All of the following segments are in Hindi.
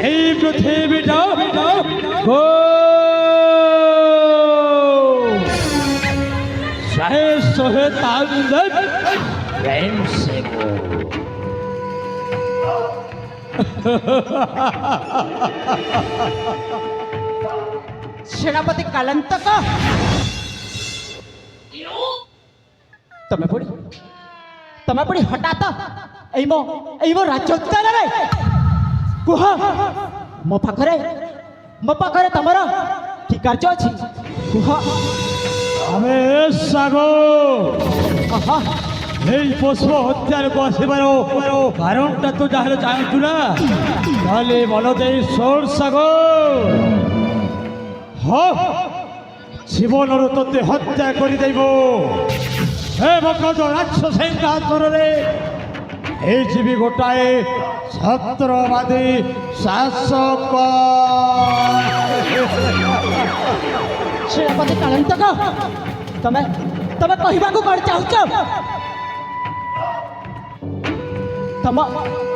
এই পৃথিবীটা গো শেষ হয়ে তাদের প্রেম সে গো সেনাপতি কালান্তক ତମେ ପୁଣି ହଠାତ ଏଇ ମୋ ରାଜ୍ୟ ଉଦ୍ୟାନରେ କୁହ ମୋ ପାଖରେ ତମର କି କାର୍ଯ୍ୟ ଅଛି କୁହ। ଆମେ ସାଗ এই পশু হত্যার বসিবার কারণটা তো যাহলে জানতু না তাহলে মন দেই সোর সাগর জীবনর তোতে হত্যা করে দেব হে মকদ রাক্ষসের কাতরে এই জীবী গোটায় ছত্রবাদী শাসক সেনাপতি কালান্তক ତମେ କହିବାକୁ କ'ଣ ଚାହୁଁଛ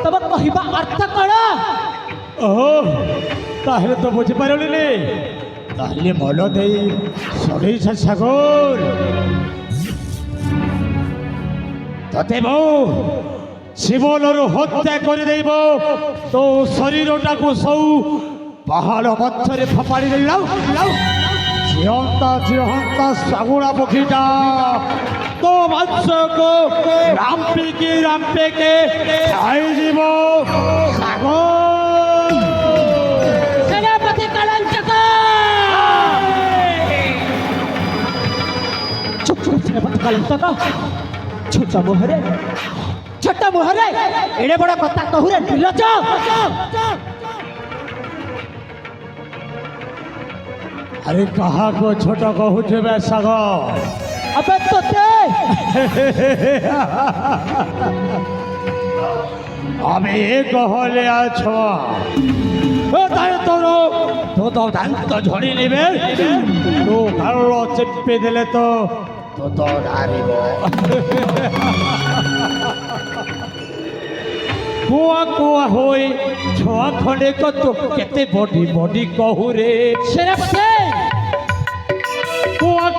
ତମ କହିବା ଅର୍ଥ କ'ଣ? ଓହୋ ତାହେଲେ ତ ବୁଝିପାରିଲିନି ତାହେଲେ ମନ ଦେଇ ସରେଇଛ ସାଗର ତତେ ମୁଁ ଜୀବନରୁ ହତ୍ୟା କରିଦେବ ତୋ ଶରୀରଟାକୁ ସବୁ ପାହାଡ଼ ମଧ୍ୟରେ ଫୋପାଡ଼ି ଦେଲା ଜିଅନ୍ତା ଶାଗୁଣା ପକ୍ଷୀଟା তো মাংসকে রাম্পিকে খাইଯିବ সাগর সেনাপতি কালান্তক চুপ সেনাপতি কালান্তক ছোট মুহরে এড়ে বড় কথা কহুরে নিলচ আরে কাহাকে ছোট কহুছে সাগর अबे तोते আমি গহলে আছো তাই তোর তো দান্ত ঝড়ি নেবে তো ভালো চেপে দিলে তো তো হারিব কুয়া হই ছোয়া খଣ୍ଡେ কত কেতে বডি কহুরে সেনাপতি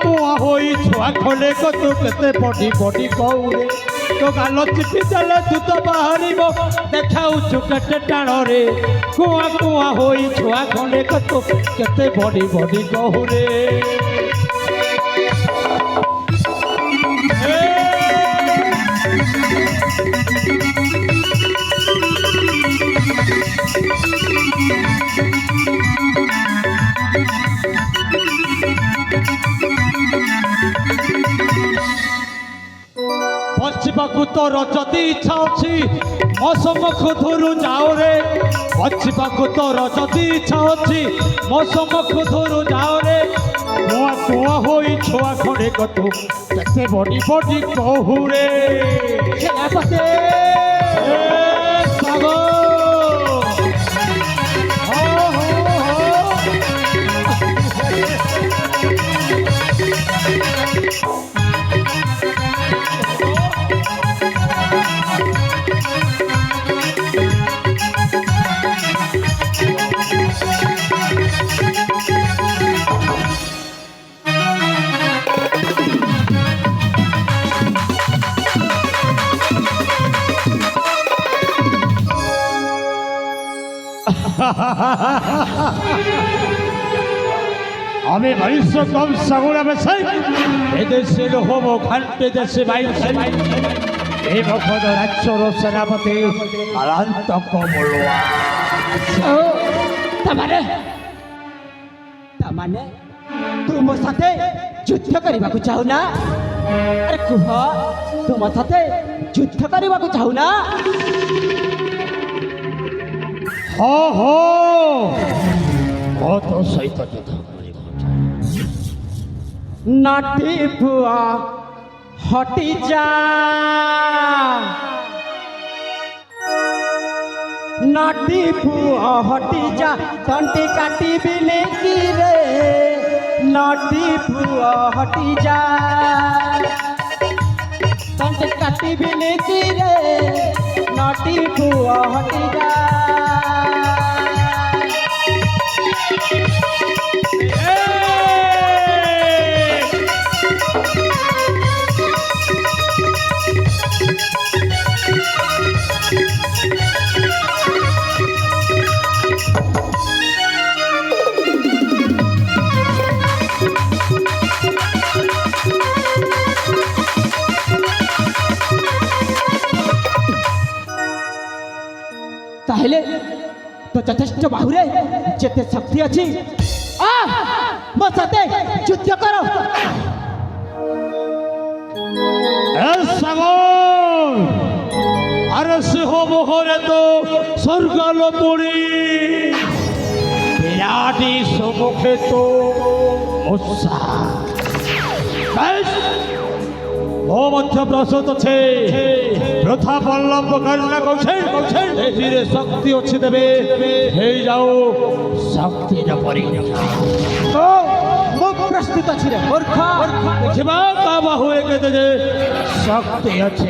কুয়া হই ছোয়া খଣ୍ଡେ কত কেতে বডি কহুরে তো গাল চিপি দেলে দুধ বাহারিব দেখাউଛୁ কেতে টাণরে কুয়া হই ছোয়া খଣ୍ଡେ কত কেতে বডি কহুরে ବଞ୍ଚିବାକୁ ତୋର ଯଦି ଇଚ୍ଛା ଅଛି ମୋ ସମ୍ମୁଖରୁ ଯାଅ ରେ ବଞ୍ଚିବାକୁ ତୋର ଯଦି ଇଚ୍ଛା ଅଛି ମୋ ସମ୍ମୁଖରୁ ଯାଅ ରେ କୁଆ ହୋଇ ଛୁଆ ଖଣ୍ଡେ କତୁ କେତେ ବଡି କହୁରେ সেনাপতি আমি ভবিষ্য কম সাগুড়া বেসাই এদেশের হব খান্তে দেশে বাইরে এই মখদ রাজ্যর সেনাপতি আলান্ত কমলুয়া ତାମାନେ ତୁ ମୋ ସାଥେ ଯୁଦ୍ଧ କରିବାକୁ ଚାହୁଁ ନା? ଆରେ କୁହ ତୁ ମୋ ସାଥେ ଯୁଦ୍ଧ କରିବାକୁ ଚାହୁଁ ନା? हो तो सहित युद्ध नाटी पुआ हटी जा नाटी पुआ हटी जा तंटी काटी बिने की रे नाटी पुआ हटी जा तंटी काटी बिने की रे नाटी पुआ हटी जा তাহলে তো যথেষ্ট বাহুরে যেতে শক্তি আছে ମୋ ସାଥେ ଯୁଦ୍ଧ କର। আরে সিংহ মোহরে তো স্বর্গাল পড়ি বিরাটি সম্মুখে তো মূষা ମୋ ମଧ୍ୟ ପ୍ରସ୍ତୁତ ଅଛି ପ୍ରଥା ବଲ୍ଲଭ କର୍ଣ୍ଣ କୌଶଳ ଏଥିରେ ଶକ୍ତି ଅଛି ଦେବେ ହେଇଯାଉ ଶକ୍ତିର ପରୀକ୍ଷା। ମୁଁ ପ୍ରସ୍ତୁତ ଅଛି ରେ ମୂର୍ଖ। ଦେଖିବା ତା ବାହୁରେ କେତେ ଯେ ଶକ୍ତି ଅଛି।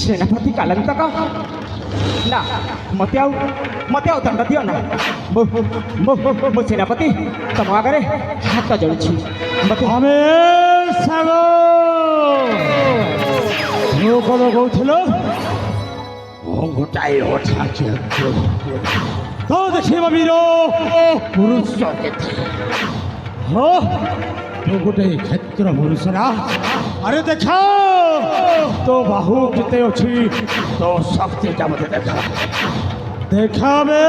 सेनापति कालंतक ना मते आउ दंड दियो ना मो सेनापति तम आगे हाथ जोड़ी मते हमें सागो यो कब कहथिलो गोटाई ओछा तो देखिबा वीरो पुरुष केते हो तो गोटे क्षेत्र पुरुष ना अरे देखा तो बाहु किते अच्छी तो शक्ति का मत देखा बे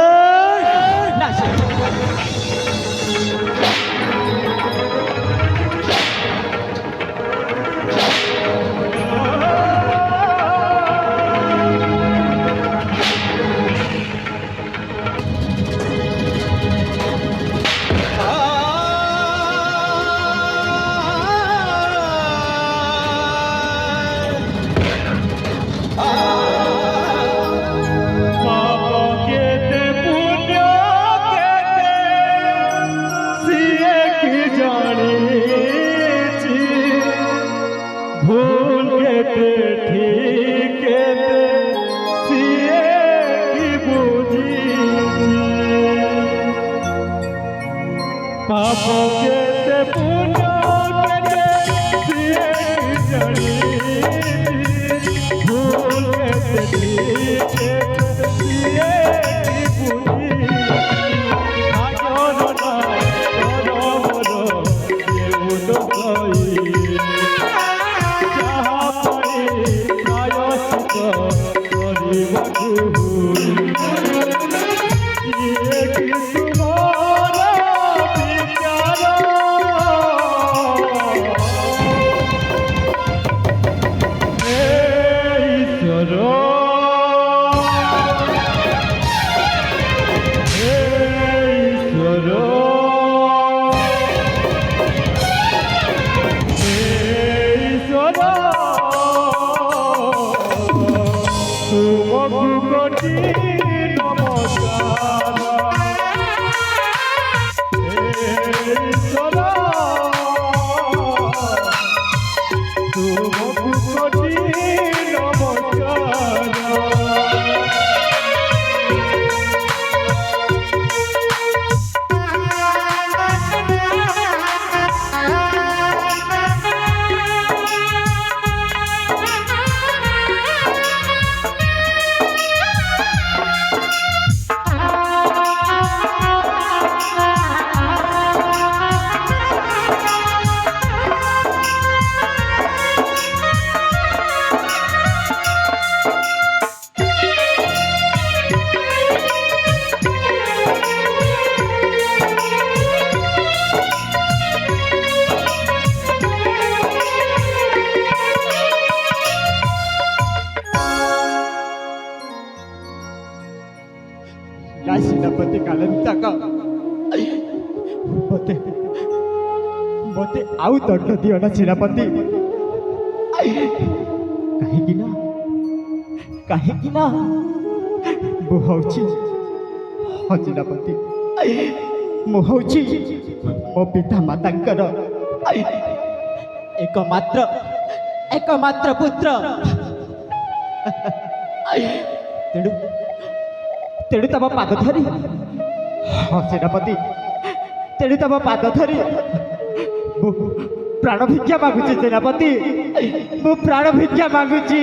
Hare सेनापति कालंतक मते मते आउ दंड दियो ना सेनापति कहीं ना मुहौची हाँ सेनापति मुहौची मो पिता मातांकर एकमात्र पुत्र तेणु तेणु तम पाद धरी हाँ सेनापति तेणु तम पाद धरी प्राण भिक्षा मागुची सेनापति मु प्राण भिक्षा मागुची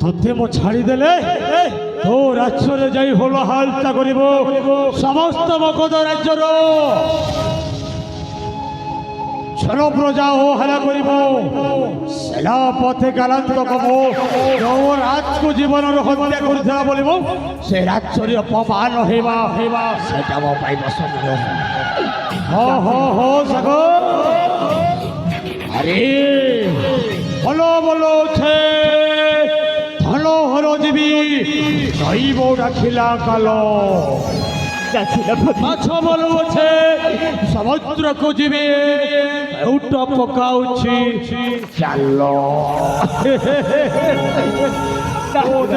तोते मो छाड़ीदेले तो राज्य जाई हल हालता करिब समस्त मगध राज्यर छल प्रजा ओ हला करिब सेला पथे कालांतक मो जो राज को जीवन हत्या करथिला बोलिबो से राज्य अपमान हेबा हेबा सेटा मो पाई बसंग हो सगो अरे बोलो बोलो छे धनो हरो जीवी दैव डाकिला कालो माछ बोलो छे समुद्र को जीवे उठ पकाउछि चलो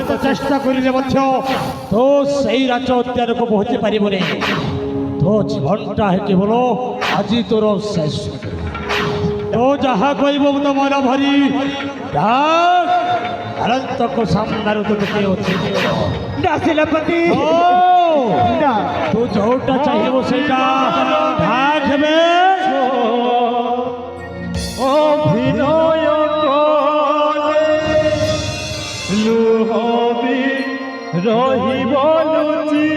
तो चेष्टा करिले मध्य तो सही राज हत्यार को पहुंची पारिबो रे तो जीवनटा है केवल आज तोर शेष तो जहाँ कहबो तो मन भरी अनंत को सामने तो के अच्छे सेनापति तू जोटा चाहिए सेटा भाग में अभिनय लुहबी रहिब लुचि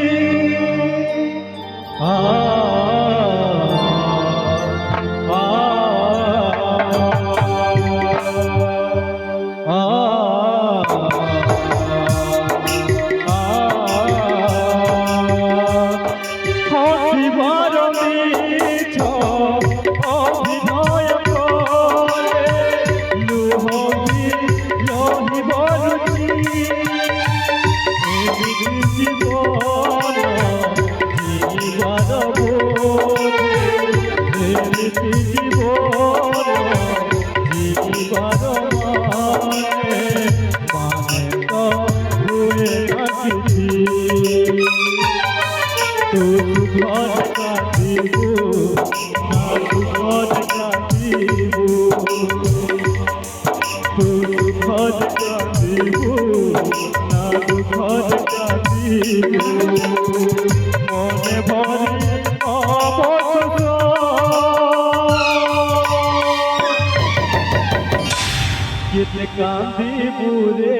कांदी पूरे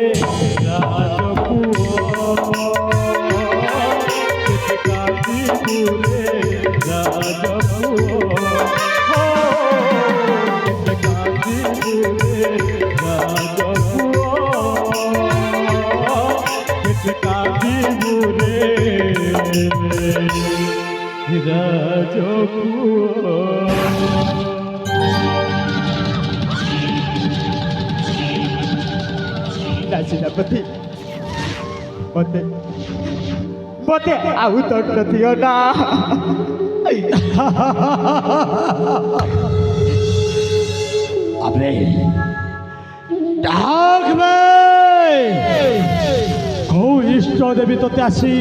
राजपुओ कांदी पूरे राजपुओ कांदी पूरे राजपुओ सेनापति मते मते आउ दंड दियो ना अबे डाक बे को इष्ट देवी तोते आसी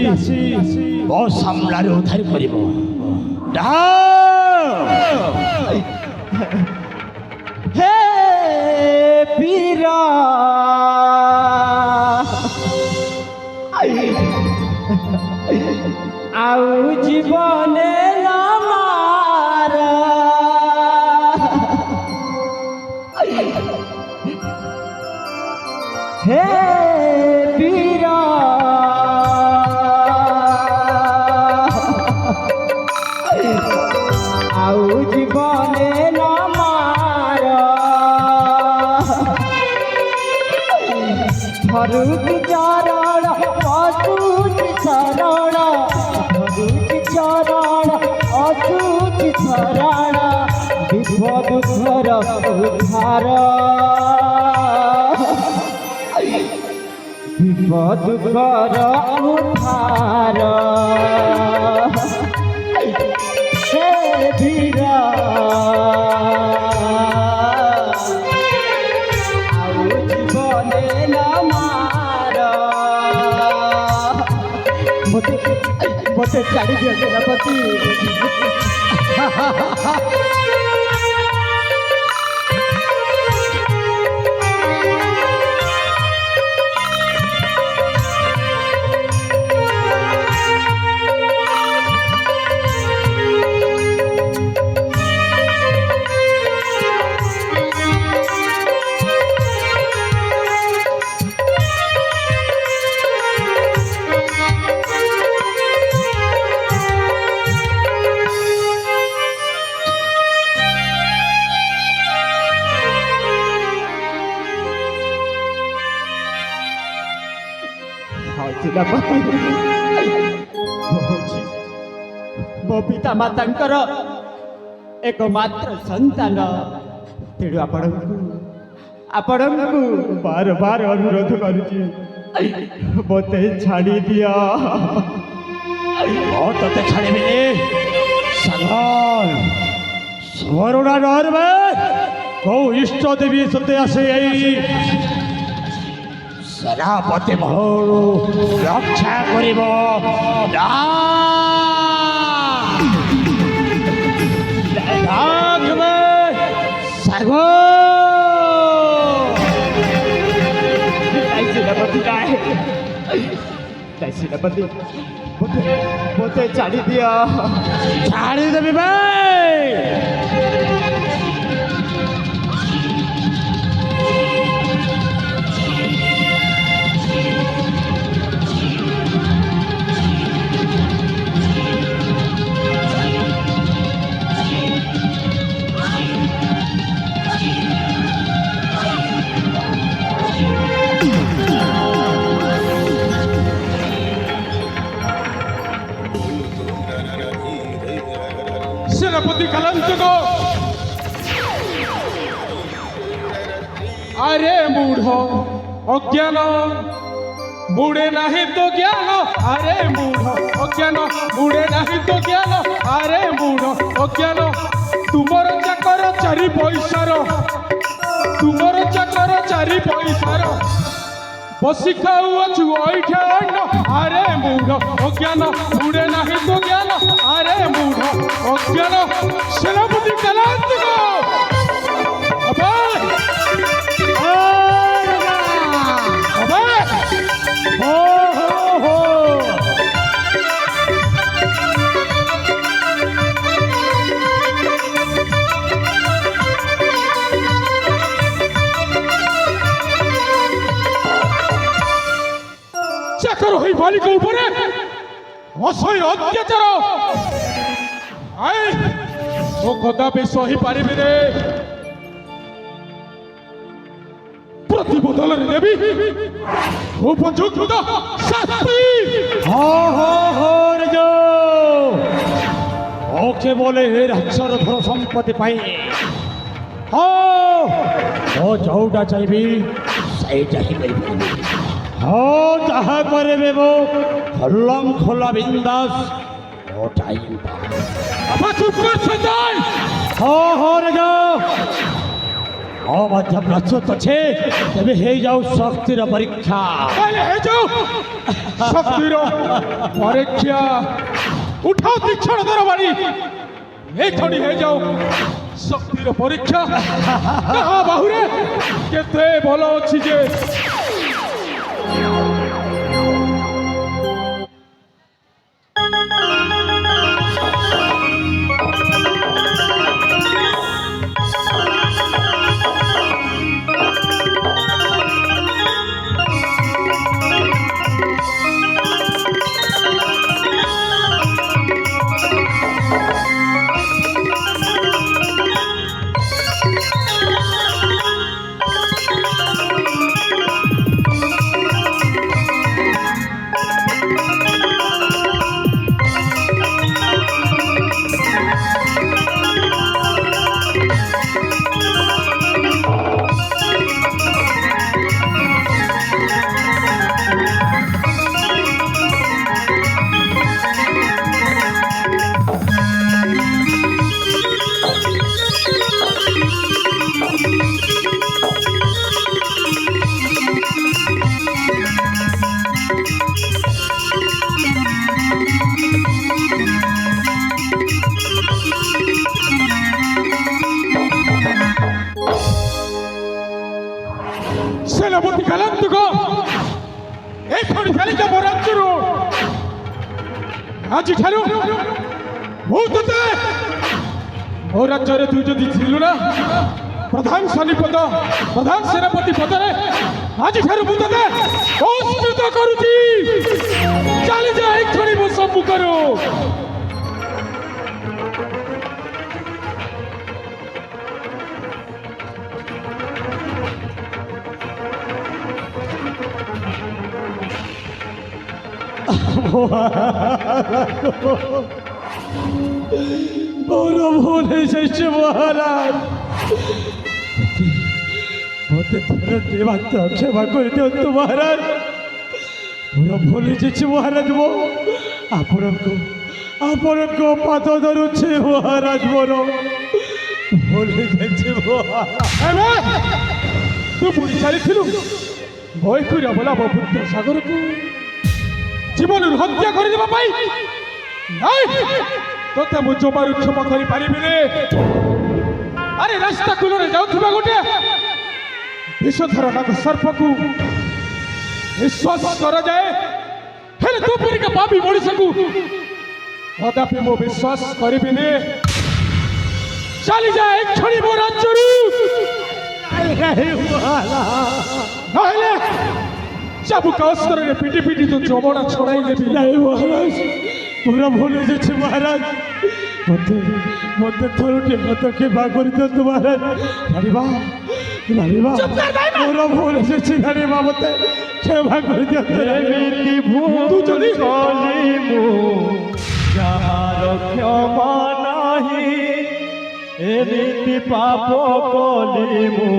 बो सामलारे उद्धार करिबो डाक हे पीरा आउ जीवने नामार हे पीरा आउ जीवने नामार धरुक चरण अचूत शरण धरुक चरण अचूत शरण विपद घर उद्धार विपद घर उद्धार हे वीरा मते छाड़ी दियो सेनापति सेनापति मो पिता मातांकर एकमात्र संतान तेणु आपणकु बार बार अनुरोध करुची मते छाड़ी दिया तोते छाड़बी सागल स्वरुणा डरबे को इष्ट देवी सते आसे सेनापति महल रक्षा करिब सेनापति मते छाड़ी दिया छाड़ी देवी भाई सेनापति कलंचको अरे मूढ़ अज्ञान बुड़े नहीं तो ज्ञान अरे मूढ़ अज्ञान बुड़े नहीं तो ज्ञान अरे मूढ़ अज्ञान तुमर चाकर चारि पैसार तुमर चाकर चारि पैसार बसी खाऊछु ऐठान अरे मूढ़ अज्ञान बुड़े नहीं तो ज्ञान अरे मूढ़ अज्ञान सेनापति कलंचको चाकर हो बालिक असह्य अत्याचार ओ कदापि सही पारि प्रतिबदल देवी उपयुक्त शास्ति তোকে বলে রাজ্যর ধর সম্পত্তি পাই ও যৌটা চাইবি সেইটা হি পাইবি যাহা করে দেব খোলম খোলা বিন্দাস ওটাই আপা চুপ করছে তাই রে যাও जब प्रस्तुत अच्छे तभी हे जाओ शक्तिर परीक्षा पहले हे जाओ शक्तिर परीक्षा उठाओ तीक्षण दरबारी हे थोड़ी हे जाओ शक्तिर परीक्षा कहा बाहुरे केते भलो अछि जे सेनापति गलत को एक थोड़ी खाली का बोरा चुरो आज ठारू भूतते बोरा चोरे तू जो दिखिलु ना प्रधान सैनिपद प्रधान सेनापति पदरे आज ठारू भूतते ओस्कृत करूची चली जा एक थोड़ी मो सम्मु करो বড় ভুল এসেছে মহারাজ মতে ধরে দেবার তো ক্ষমা করে দিও মহারাজ বড় ভুল এসেছে মহারাজ মো ଆପଣଙ୍କ ପାଦ ଧରୁଛି ମହାରାଜ ମୋର ଭୁଲ ହେଇଯାଇଛି ମହାରାଜ ତୁ ବୁଡ଼ି ଚାଲିଥିଲୁ ଭୟକୁ ରବଲା ବପୁତ୍ର ସାଗରକୁ জীবনের হত্যা করে দেবা পাই নাই তোতে মু জমারু ক্ষমা করি পারিবি রে আরে রাস্তা কুলরে যাউথিবা গোটে বিষধর নাগ সর্পকু বিশ্বাস করা যায় হেলে তু পরিকা পাপি মଣିষকু কদাপি মু বিশ্বাস করিবি নে চালি যা এক ছড়ি মো রাজ্যরু নহলে চাবুক অস্ত্রে পিটি পিটি তো জবড়া ছড়াই দেবি নাই মহারাজ পুরা ভুল হয়েছে মহারাজ মতে থরুটি মতো ক্ষমা করে দিও মহারাজ রানীবা পুরা ভুল হয়েছে রানীবা মতে ক্ষমা করে দিও এমিতি ভুল কলিমু যাহার ক্ষমা নাহি এমিতি পাপ কলিমু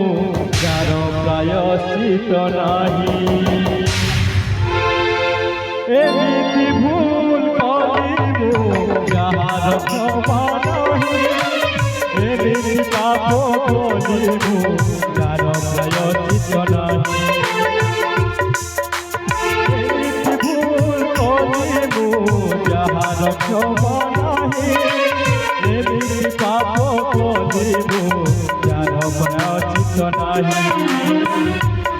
যার প্রায়শ্চিত নাহি এমিতি ভুল কলিমু যাহার ক্ষমা নাহি এমিতি পাপ কলিমু যার প্রায়শ্চিত নাহি এমিতি ভুল কলিমু যাহার ক্ষমা নাহি এমিতি পাপ কলিমু যার প্রায়শ্চিত নাহি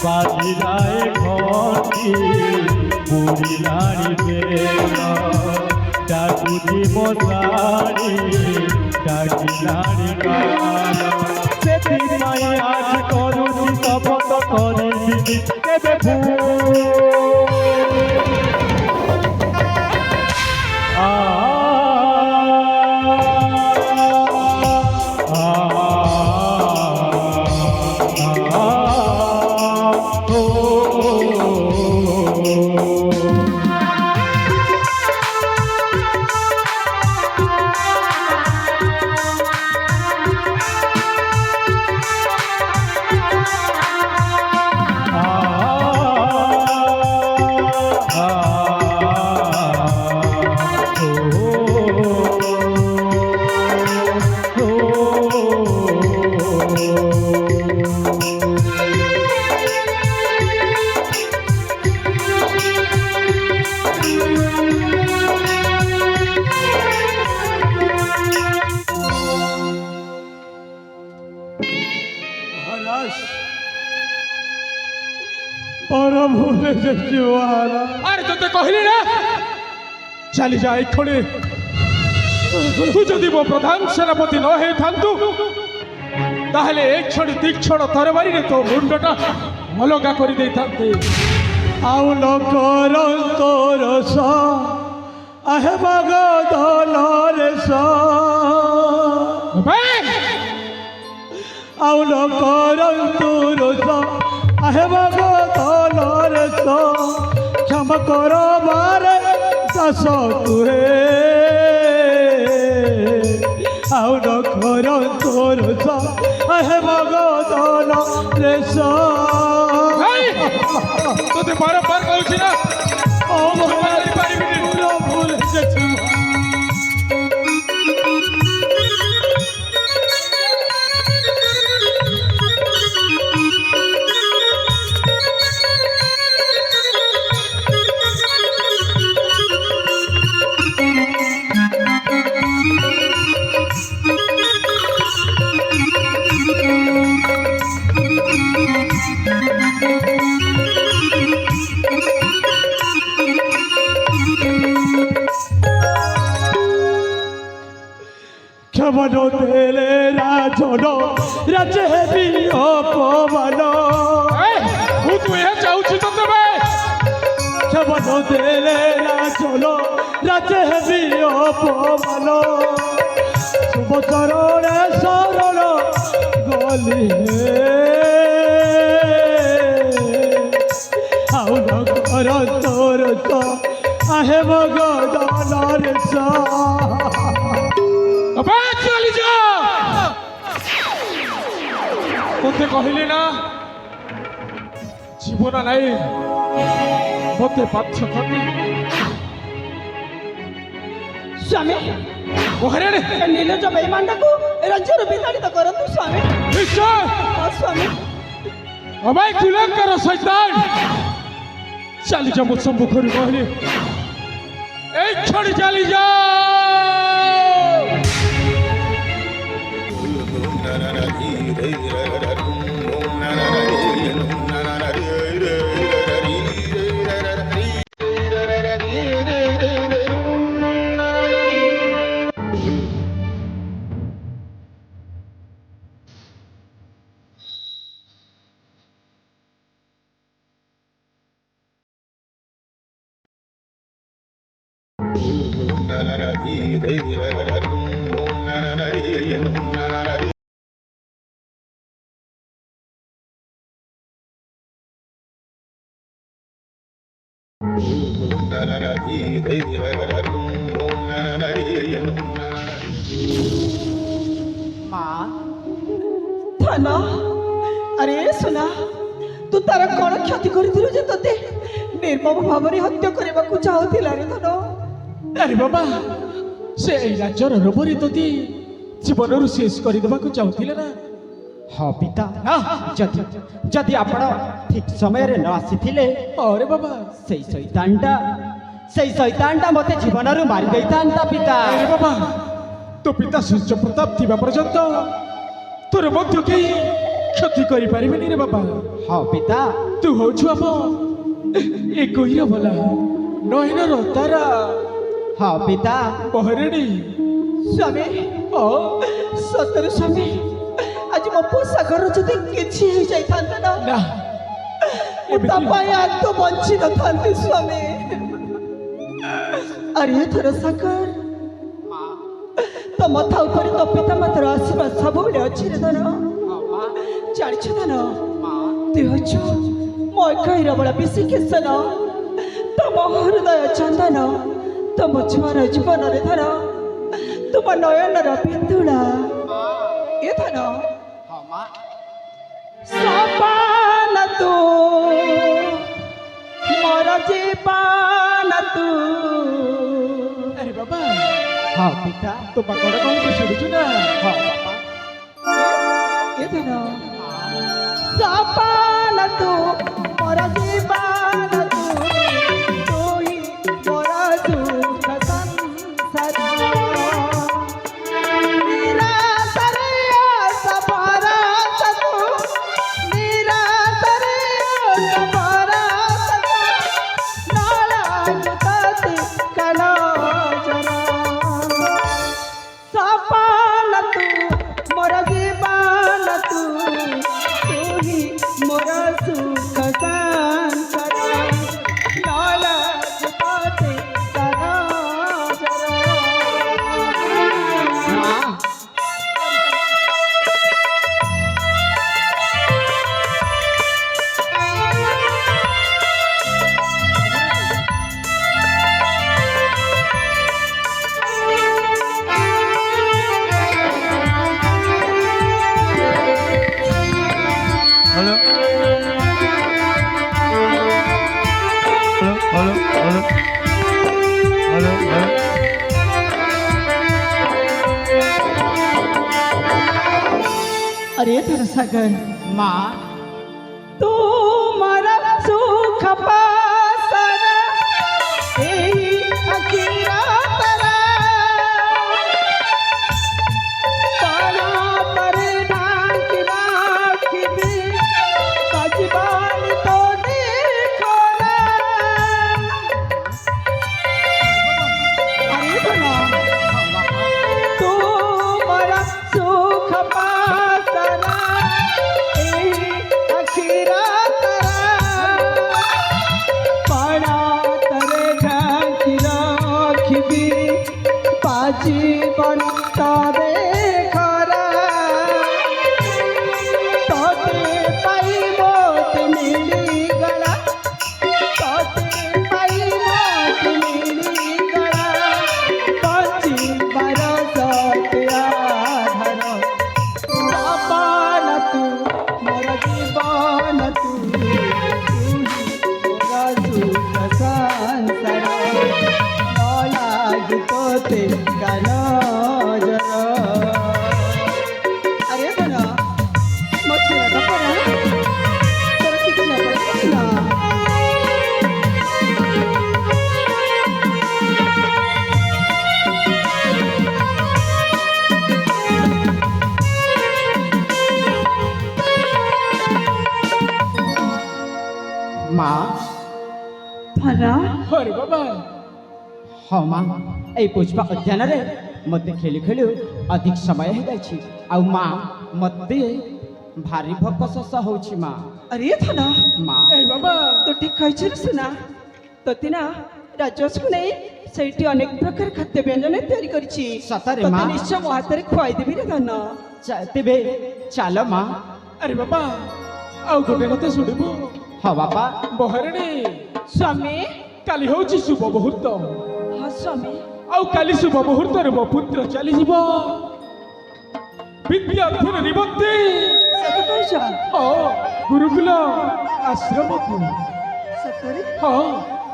বাজিলায় ঘটি বুড়িলাড়ি বেল ডাকুতি মশারি ডাকিলাড়ি গাল ସେଥିପାଇଁ ଆଜି କରୁଛି ଶପଥ କରିବି କେବେ और भूले जाइए महाराज अरे तो कहली ना चली जा एखणे तू जदि मो प्रधान सेनापति न हे थांतु ताहले एक क्षण तीक्षण तरबारी रे तो मुंडटा अलगा करि देई थांते आउ लोकर तोर सा आहे बाग दलरे सा आउ लोकर तोर सा आहे बाग दलरे सा क्षमा कर मारे दास तुहे आउ लोकर तोर सा आहे बाग दलरे सा तोते बारंबार कहूची ना ओ महाराज पूरा भूल जाइए क्षमनो तेले राजनो राजे भी अपमानो હું તું એ ચાહું છું તો તમે क्षमनो तेले राजनो राजे भी अपमानो शुभ चरण शरण गली आउ नगर तोर सा आहे मगदलर सा अबे चली जा तोते कहली ना जीवन नहीं मते पाछ करी स्वामी ओहरे नीलज बेईमानटाକୁ राज्ୟରୁ ବିତାଡ଼ିତ କରନ୍ତୁ ସ୍ୱାମୀ निश्चय ହଁ ସ୍ୱାମୀ अबे कुलंकर शैतान चली जा मो सम्मुखରୁ कहली एक क्षण चली जा माँ थाना अरे सुना तू तार कौन क्षति करिथिलु जे तते निर्मम भाବରେ हत्या କରିବାକୁ ଚାହୁଥିଲା रे ଧନ अरे बाबा से राज्यर रोबरी तोती जीवन शेष करदेवाक चाहूले ना हाँ पिता जदि जदि आपण ठीक समय रे न आसीथिले अरे बाबा सेई शैतानटा मते जीवनरू मारी दैतांता पिता अरे बाबा तो पिता सूर्य प्रताप थिबा पर्यंत तोर मध्य के क्षति करि परिबेनी रे बाबा हाँ पिता तू होछु आप ए गहिर भला नयनर तारा हाँ पिता पहरेणी स्वामी सतर स्वामी आज मो पोषाकर जदि किछि हो जाइथांता ना ना तपाई आज तो बंची न थांती स्वामी अरे थर साकर तो मथा ऊपर तो पिता मातर आशीर्वाद सब बेले अछि रे धन जानिछ धन तू होछु मो कहिर बड़ा बिसी केसन तम हृदय चंदन तम छुआर जीवन रे धन तुम नयनर बिंदुड़ा ए धन सपान तू मोर जीवन तू अरे बाबा हाँ पिता तो बागड़ कहूँ शुणुचु ना हाँ बाबा ये धन सपान तू मोर जीवन तू ही मोर दुख संसार निरातर सपरा तू निरातर सपरा अरे धन सागर মা तुम्हारा सुख पासर एही अखीरा तरा तारा तरे ढाक राखी दे सजबान तो देखो ना अरे धना तुम्हारा सुख पासरा एही अखीरा तरा पड़ा तरे ढाकी राखी जीवन तरे खरा तोते पाई मोत मिली गला तोते पाई मोत मिली गला 25 बरस आधर बाबा तू मोर जीवन तू मोर सुख संसार तोते कान जर अरे धन मच्छी पड़ा तर किती ना মা धना अरे बाबा ହଁ ମା এই ପୁଷ୍ପା ଉଦ୍ୟାନରେ ମୋତେ ଖେଳୁ ଖେଳୁ ଅଧିକ ସମୟ ହେଇଯାଇଛି ଆଉ ମା ମୋତେ ଭାରି ଭୋକ ଶୋଷ ହେଉଛି ମା अरे धना ମା ए बाबा ତୁ ଠିକ କହିଛୁ ସୁନା ତୋତେ ନା ରାଜସ୍କୁ ନେଇ ସେଇଠି ଅନେକ ପ୍ରକାର ଖାଦ୍ୟ ବ୍ୟଞ୍ଜନ ତିଆରି କରିଛି ସତରେ ତୋତେ ମା? ନିଶ୍ଚୟ ମୋ ହାତରେ ଖୁଆଇଦେବି ରେ ଧନ ତେବେ ଚାଲ ମା अरे बाबा ଆଉ ଗୋଟେ କଥା ଶୁଣିବୁ ହଁ ବାପା ବହରଣୀ ସ୍ୱାମୀ କାଲି ହେଉଛି ଶୁଭ ମୁହୂର୍ତ୍ତ ହଁ ସ୍ୱାମୀ ଆଉ କାଲି ଶୁଭ ମୁହୂର୍ତ୍ତରେ ମୋ ପୁତ୍ର ଚାଲିଯିବ ବିଦ୍ୟାର୍ଥନ ନିମନ୍ତେ ସତ କହିଛ ହଁ ଗୁରୁକୁଲ ଆଶ୍ରମକୁ ସତରେ ହଁ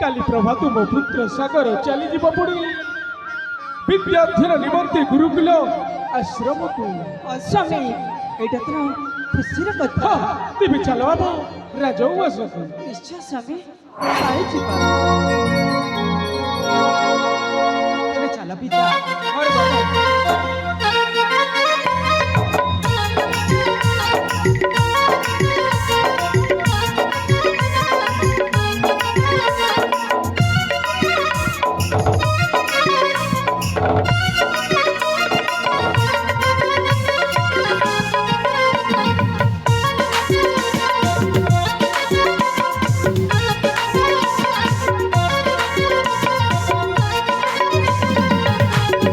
କାଲି ପ୍ରଭାତ ମୋ ପୁତ୍ର ସାଗର ଚାଲିଯିବ ପୁଣି ବିଦ୍ୟାର୍ଥନ ନିମନ୍ତେ ଗୁରୁକୁଲ ଆଶ୍ରମକୁ ସ୍ୱାମୀ ଏଇଟା ତ ଖୁସିର କଥା ହଁ ତେବେ ଚାଲ ଆମ ରାଜଉଆସକୁ ନିଶ୍ଚୟ ସ୍ୱାମୀ ପାଇ ଯିବା ତେବେ ଚାଲ ପିତା ମୋର ବାବା